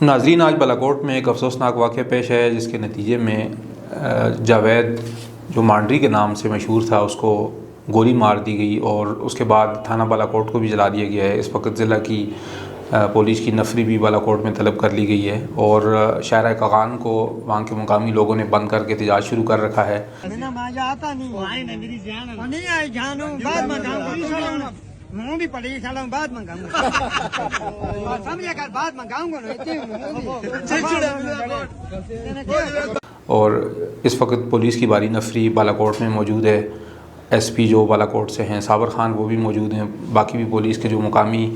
ناظرین، آج بالاکوٹ میں ایک افسوسناک واقعہ پیش ہے جس کے نتیجے میں جاوید جو مانڈری کے نام سے مشہور تھا اس کو گولی مار دی گئی اور اس کے بعد تھانہ بالاکوٹ کو بھی جلا دیا گیا ہے۔ اس وقت ضلع کی پولیس کی نفری بھی بالاکوٹ میں طلب کر لی گئی ہے اور شارع کاغان کو وہاں کے مقامی لوگوں نے بند کر کے احتجاج شروع کر رکھا ہے۔ اور اس وقت پولیس کی باری نفری بالاکوٹ میں موجود ہے۔ ایس پی جو بالاکوٹ سے ہیں صابر خان وہ بھی موجود ہیں، باقی بھی پولیس کے جو مقامی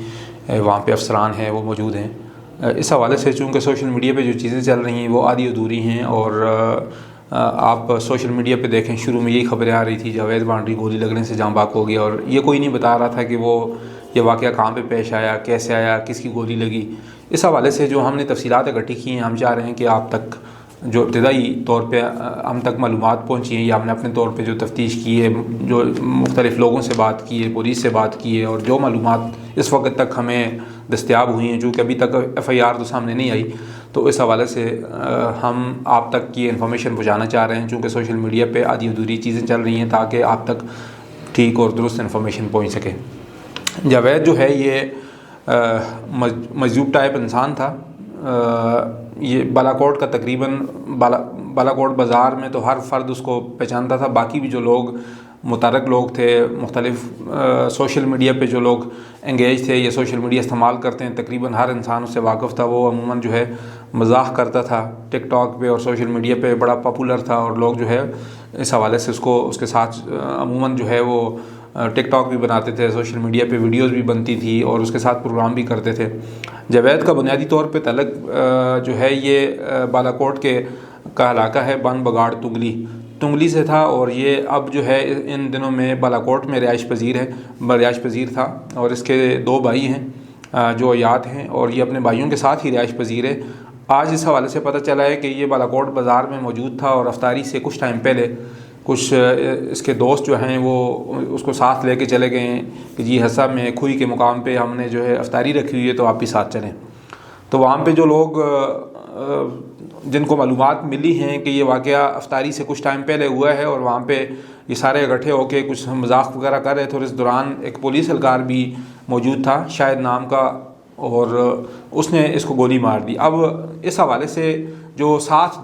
وہاں پہ افسران ہیں وہ موجود ہیں۔ اس حوالے سے چونکہ سوشل میڈیا پہ جو چیزیں چل رہی ہیں وہ آدھی ادھوری ہیں اور آپ سوشل میڈیا پہ دیکھیں شروع میں یہی خبریں آ رہی تھی جاوید مانڈری گولی لگنے سے جاں بحق ہو گیا، اور یہ کوئی نہیں بتا رہا تھا کہ وہ یہ واقعہ کہاں پہ پیش آیا، کیسے آیا، کس کی گولی لگی۔ اس حوالے سے جو ہم نے تفصیلات اکٹھی کی ہیں ہم چاہ رہے ہیں کہ آپ تک جو ابتدائی طور پہ ہم تک معلومات پہنچی ہیں یا ہم نے اپنے طور پہ جو تفتیش کی ہے، جو مختلف لوگوں سے بات کی ہے، پولیس سے بات کی ہے، اور جو معلومات اس وقت تک ہمیں دستیاب ہوئی ہیں، چونکہ ابھی تک ایف آئی آر تو سامنے نہیں آئی، تو اس حوالے سے ہم آپ تک یہ انفارمیشن پہنچانا چاہ رہے ہیں چونکہ سوشل میڈیا پہ آدھی ادھوری چیزیں چل رہی ہیں تاکہ آپ تک ٹھیک اور درست انفارمیشن پہنچ سکے۔ جاوید جو ہے یہ مجذوب ٹائپ انسان تھا۔ یہ بالاکوٹ کا تقریباً بالاکوٹ بازار میں تو ہر فرد اس کو پہچانتا تھا، باقی بھی جو لوگ متحرک لوگ تھے، مختلف سوشل میڈیا پہ جو لوگ انگیج تھے یا سوشل میڈیا استعمال کرتے ہیں، تقریباً ہر انسان اس سے واقف تھا۔ وہ عموماً جو ہے مزاح کرتا تھا ٹک ٹاک پہ اور سوشل میڈیا پہ بڑا پاپولر تھا، اور لوگ جو ہے اس حوالے سے اس کے ساتھ عموماً جو ہے وہ ٹک ٹاک بھی بناتے تھے، سوشل میڈیا پہ ویڈیوز بھی بنتی تھی اور اس کے ساتھ پروگرام بھی کرتے تھے۔ جاوید کا بنیادی طور پہ تعلق جو ہے یہ بالاکوٹ کا علاقہ ہے بن بگاڑ تنگلی سے تھا، اور یہ اب جو ہے ان دنوں میں بالاکوٹ میں رہائش پذیر تھا، اور اس کے 2 بھائی ہیں جو عیاد ہیں اور یہ اپنے بھائیوں کے ساتھ ہی رہائش پذیر ہے۔ آج اس حوالے سے پتہ چلا ہے کہ یہ بالاکوٹ بازار میں موجود تھا اور افطاری سے کچھ ٹائم پہلے کچھ اس کے دوست جو ہیں وہ اس کو ساتھ لے کے چلے گئے ہیں کہ جی حصہ میں کھوئی کے مقام پہ ہم نے جو ہے افطاری رکھی ہوئی ہے تو آپ بھی ساتھ چلیں۔ تو وہاں پہ جو لوگ جن کو معلومات ملی ہیں کہ یہ واقعہ افطاری سے کچھ ٹائم پہلے ہوا ہے اور وہاں پہ یہ سارے اکٹھے ہو کے کچھ مذاق وغیرہ کر رہے تھے، اور اس دوران ایک پولیس اہلکار بھی موجود تھا شاید نام کا، اور اس نے اس کو گولی مار دی۔ اب اس حوالے سے جو ساتھ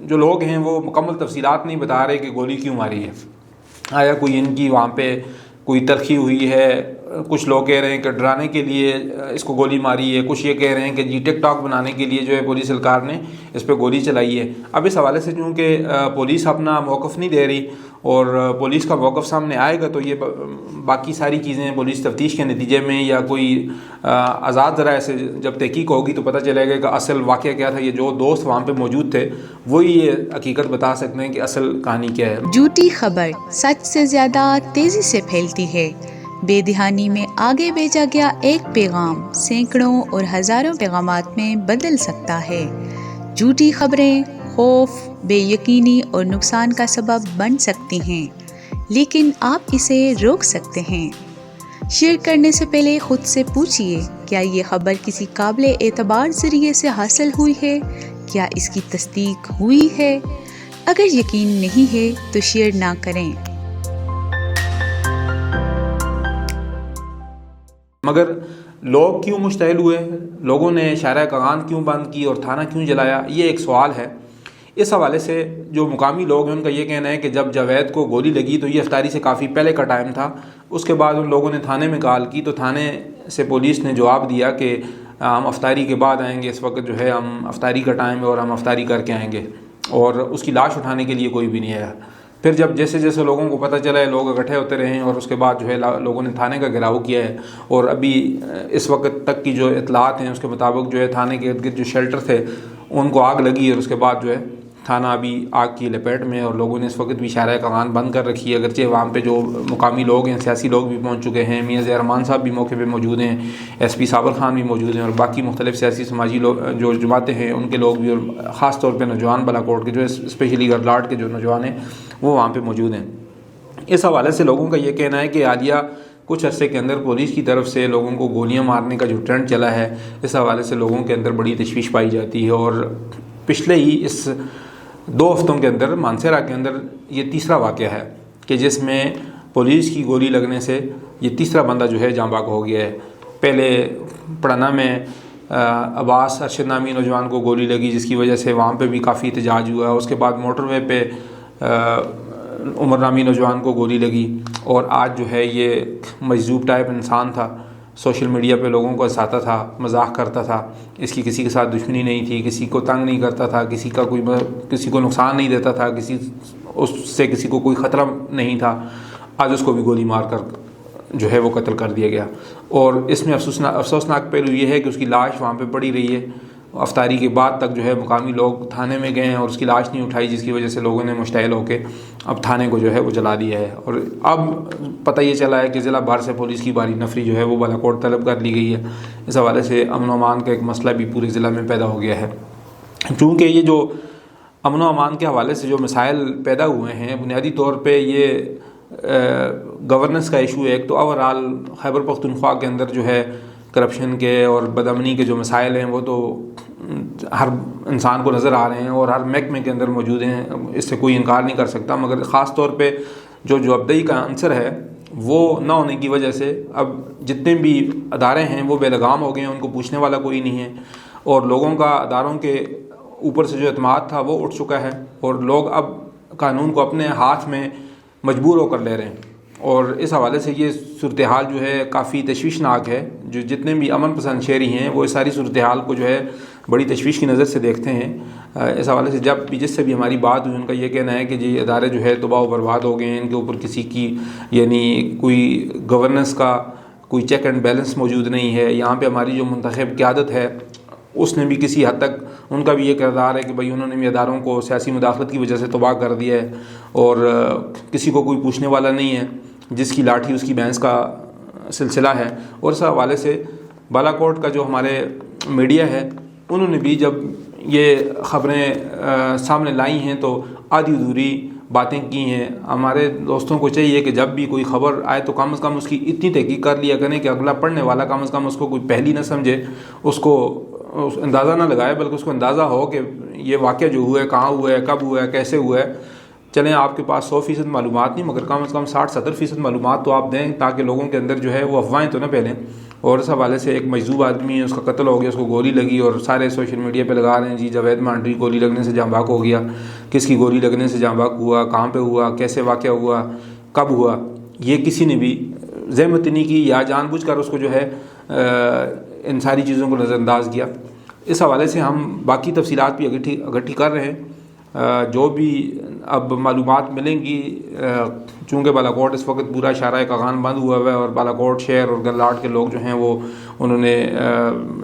جو لوگ ہیں وہ مکمل تفصیلات نہیں بتا رہے کہ گولی کیوں ماری ہے، آیا کوئی ان کی وہاں پہ کوئی تلخی ہوئی ہے، کچھ لوگ کہہ رہے ہیں کہ ڈرانے کے لیے اس کو گولی ماری ہے، کچھ یہ کہہ رہے ہیں کہ جی ٹک ٹاک بنانے کے لیے جو ہے پولیس اہلکار نے اس پہ گولی چلائی ہے۔ اب اس حوالے سے چونکہ پولیس اپنا موقف نہیں دے رہی اور پولیس کا موقف سامنے آئے گا تو یہ باقی ساری چیزیں پولیس تفتیش کے نتیجے میں یا کوئی آزاد ذرائع سے جب تحقیق ہوگی تو پتہ چلے گا کہ اصل واقعہ کیا تھا۔ یہ جو دوست وہاں پہ موجود تھے وہی یہ حقیقت بتا سکتے ہیں کہ اصل کہانی کیا ہے۔ جھوٹی خبر سچ سے زیادہ تیزی سے پھیلتی ہے۔ بے دہانی میں آگے بھیجا گیا ایک پیغام سینکڑوں اور ہزاروں پیغامات میں بدل سکتا ہے۔ جھوٹی خبریں خوف، بے یقینی اور نقصان کا سبب بن سکتی ہیں، لیکن آپ اسے روک سکتے ہیں۔ شیئر کرنے سے پہلے خود سے پوچھئے کیا یہ خبر کسی قابل اعتبار ذریعے سے حاصل ہوئی ہے، کیا اس کی تصدیق ہوئی ہے۔ اگر یقین نہیں ہے تو شیئر نہ کریں۔ مگر لوگ کیوں مشتعل ہوئے، لوگوں نے شارع کاغان کیوں بند کی اور تھانہ کیوں جلایا، یہ ایک سوال ہے۔ اس حوالے سے جو مقامی لوگ ہیں ان کا یہ کہنا ہے کہ جب جاوید کو گولی لگی تو یہ افطاری سے کافی پہلے کا ٹائم تھا، اس کے بعد ان لوگوں نے تھانے میں کال کی تو تھانے سے پولیس نے جواب دیا کہ ہم افطاری کے بعد آئیں گے، اس وقت جو ہے ہم افطاری کا ٹائم ہے اور ہم افطاری کر کے آئیں گے، اور اس کی لاش اٹھانے کے لیے کوئی بھی نہیں آیا۔ پھر جب جیسے جیسے لوگوں کو پتہ چلا ہے لوگ اکٹھے ہوتے رہے ہیں اور اس کے بعد جو ہے لوگوں نے تھانے کا گھیراؤ کیا ہے، اور ابھی اس وقت تک کی جو اطلاعات ہیں اس کے مطابق جو ہے تھانے کے ارد گرد جو شیلٹر تھے ان کو آگ لگی اور اس کے بعد جو ہے تھانہ ابھی آگ کی لپیٹ میں، اور لوگوں نے اس وقت بھی شارع کاغان بند کر رکھی ہے۔ اگرچہ وہاں پہ جو مقامی لوگ ہیں، سیاسی لوگ بھی پہنچ چکے ہیں، میاں ظہیر رحمان صاحب بھی موقع پہ موجود ہیں، ایس پی صابر خان بھی موجود ہیں، اور باقی مختلف سیاسی سماجی لوگ جو جماعتیں ہیں ان کے لوگ بھی، اور خاص طور پہ نوجوان بالاکوٹ کے جو اسپیشلی گرلاٹ کے جو نوجوان ہیں وہ وہاں پہ موجود ہیں۔ اس حوالے سے لوگوں کا یہ کہنا ہے کہ عالیہ کچھ عرصے کے اندر پولیس کی طرف سے لوگوں کو گولیاں مارنے کا جو ٹرینڈ چلا ہے، اس حوالے سے لوگوں کے اندر بڑی تشویش پائی جاتی ہے۔ اور پچھلے ہی اس 2 ہفتوں کے اندر مانسہرہ کے اندر یہ تیسرا واقعہ ہے کہ جس میں پولیس کی گولی لگنے سے یہ تیسرا بندہ جو ہے جاں بحق ہو گیا ہے۔ پہلے پڑھنا میں عباس ارشد نامی نوجوان کو گولی لگی، جس کی وجہ سے وہاں پہ بھی کافی احتجاج ہوا۔ اس کے بعد موٹر وے پہ عمر نامی نوجوان کو گولی لگی، اور آج جو ہے یہ مجذوب ٹائپ انسان تھا، سوشل میڈیا پہ لوگوں کو ہنساتا تھا، مزاح کرتا تھا، اس کی کسی کے ساتھ دشمنی نہیں تھی، کسی کو تنگ نہیں کرتا تھا، کسی کو نقصان نہیں دیتا تھا، اس سے کسی کو کوئی خطرہ نہیں تھا۔ آج اس کو بھی گولی مار کر جو ہے وہ قتل کر دیا گیا۔ اور اس میں افسوسناک پہلو یہ ہے کہ اس کی لاش وہاں پہ پڑی رہی ہے، افطاری کے بعد تک جو ہے مقامی لوگ تھانے میں گئے ہیں اور اس کی لاش نہیں اٹھائی، جس کی وجہ سے لوگوں نے مشتعل ہو کے اب تھانے کو جو ہے وہ جلا دیا ہے۔ اور اب پتہ یہ چلا ہے کہ ضلع بھر سے پولیس کی بھاری نفری جو ہے وہ بالاکوٹ طلب کر لی گئی ہے۔ اس حوالے سے امن و امان کا ایک مسئلہ بھی پورے ضلع میں پیدا ہو گیا ہے۔ چونکہ یہ جو امن و امان کے حوالے سے جو مسائل پیدا ہوئے ہیں، بنیادی طور پہ یہ گورننس کا ایشو ہے۔ ایک تو اوورآل خیبر پختونخوا کے اندر جو ہے کرپشن کے اور بدامنی کے جو مسائل ہیں وہ تو ہر انسان کو نظر آ رہے ہیں اور ہر محکمے کے اندر موجود ہیں، اس سے کوئی انکار نہیں کر سکتا۔ مگر خاص طور پہ جو ابتدائی کا عنصر ہے وہ نہ ہونے کی وجہ سے اب جتنے بھی ادارے ہیں وہ بے لگام ہو گئے ہیں، ان کو پوچھنے والا کوئی نہیں ہے، اور لوگوں کا اداروں کے اوپر سے جو اعتماد تھا وہ اٹھ چکا ہے، اور لوگ اب قانون کو اپنے ہاتھ میں مجبور ہو کر لے رہے ہیں۔ اور اس حوالے سے یہ صورتحال جو ہے کافی تشویشناک ہے۔ جو جتنے بھی امن پسند شہری ہیں وہ اس ساری صورتحال کو جو ہے بڑی تشویش کی نظر سے دیکھتے ہیں۔ اس حوالے سے جب بھی جس سے بھی ہماری بات ہوئی، ان کا یہ کہنا ہے کہ جی ادارے جو ہے تباہ و برباد ہو گئے ہیں، ان کے اوپر کسی کی یعنی کوئی گورننس کا کوئی چیک اینڈ بیلنس موجود نہیں ہے۔ یہاں پہ ہماری جو منتخب قیادت ہے اس نے بھی کسی حد تک، ان کا بھی یہ کردار ہے کہ بھئی انہوں نے بھی اداروں کو سیاسی مداخلت کی وجہ سے تباہ کر دیا ہے، اور کسی کو کوئی پوچھنے والا نہیں ہے، جس کی لاٹھی اس کی بھینس کا سلسلہ ہے۔ اور اس حوالے سے بالاکوٹ کا جو ہمارے میڈیا ہے انہوں نے بھی جب یہ خبریں سامنے لائی ہیں تو آدھی ادھوری باتیں کی ہیں۔ ہمارے دوستوں کو چاہیے کہ جب بھی کوئی خبر آئے تو کم از کم اس کی اتنی تحقیق کر لیا کریں کہ اگلا پڑھنے والا کم از کم اس کو کوئی پہلی نہ سمجھے، اس کو اندازہ نہ لگائے، بلکہ اس کو اندازہ ہو کہ یہ واقعہ جو ہوا ہے کہاں ہوا ہے، کب ہوا ہے، کیسے ہوا ہے۔ چلیں آپ کے پاس 100% معلومات نہیں، مگر کم از کم 60-70% معلومات تو آپ دیں، تاکہ لوگوں کے اندر جو ہے وہ افواہیں تو نہ پھیلیں۔ اور اس حوالے سے ایک مجذوب آدمی ہے، اس کا قتل ہو گیا، اس کو گولی لگی، اور سارے سوشل میڈیا پہ لگا رہے ہیں جی جاوید مانڈری گولی لگنے سے جاں بحق ہو گیا۔ کس کی گولی لگنے سے جاں بحق ہوا، کہاں پہ ہوا، کیسے واقعہ ہوا، کب ہوا، یہ کسی نے بھی زحمت نہیں کی یا جان بوجھ کر اس کو جو ہے ان ساری چیزوں کو نظر انداز کیا۔ اس حوالے سے ہم باقی تفصیلات بھی اکٹھی کر رہے ہیں، جو بھی اب معلومات ملیں گی۔ چونکہ بالاکوٹ اس وقت پورا شارع کاغان بند ہوا ہے، اور بالاکوٹ شہر اور گلاٹ کے لوگ جو ہیں وہ انہوں نے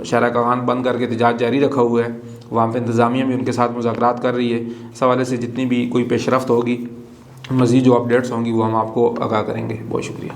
شارع کاغان بند کر کے احتجاج جاری رکھا ہوا ہے۔ وہاں پہ انتظامیہ بھی ان کے ساتھ مذاکرات کر رہی ہے۔ اس حوالے سے جتنی بھی کوئی پیش رفت ہوگی، مزید جو اپڈیٹس ہوں گی وہ ہم آپ کو آگاہ کریں گے۔ بہت شکریہ۔